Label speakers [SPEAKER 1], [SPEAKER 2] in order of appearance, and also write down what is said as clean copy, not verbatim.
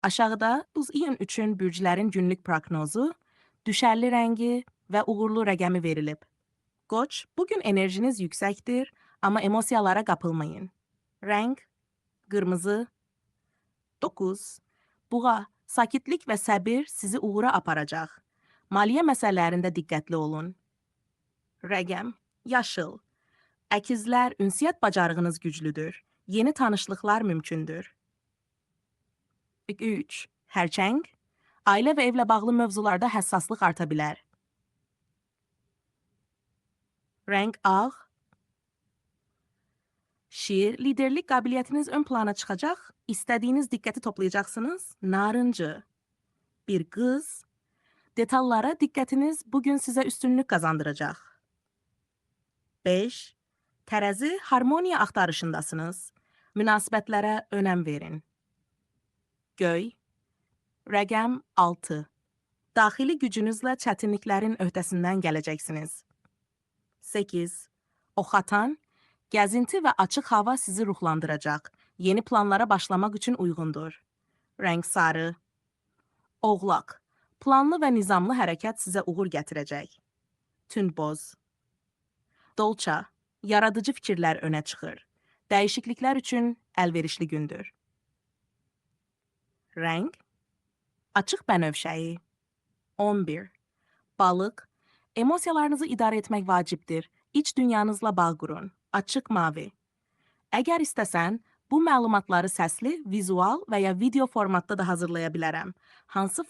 [SPEAKER 1] Aşağıda iyun üçün bürclərin günlük proqnozu, düşərli rəngi və uğurlu rəqəmi verilib. Qoç, bugün enerjiniz yüksəkdir, amma emosiyalara qapılmayın. Rəng, qırmızı. 9. Buğa, sakitlik və səbir sizi uğura aparacaq. Maliyyə məsələlərində diqqətli olun. Rəqəm, yaşıl. Əkizlər, ünsiyyət bacarığınız güclüdür. Yeni tanışlıqlar mümkündür. 3. Hərçəng, ailə və evlə bağlı mövzularda həssaslıq arta bilər. Rəng ağ. Şir, liderlik qabiliyyətiniz ön plana çıxacaq, istədiyiniz diqqəti toplayacaqsınız. Narıncı. Bir qız, detallara diqqətiniz bugün sizə üstünlük qazandıracaq. 5. Tərəzi, harmoniya axtarışındasınız. Münasibətlərə önəm verin. Göy, rəqəm 6. Daxili gücünüzlə çətinliklərin öhdəsindən gələcəksiniz. 8. Oxatan, gəzinti və açıq hava sizi ruhlandıracaq. Yeni planlara başlamaq üçün uyğundur. Rəng sarı. Oğlaq, planlı və nizamlı hərəkət sizə uğur gətirəcək. Tündboz. Dolça, yaradıcı fikirlər önə çıxır. Dəyişikliklər üçün əlverişli gündür. Rəng, açıq bənövşəyi. 11. Balıq, emosiyalarınızı idarə etmək vacibdir. İç dünyanızla bağ qurun. Açıq mavi. Əgər istəsən, bu məlumatları səsli, vizual və ya video formatda da hazırlaya bilərəm. Hansı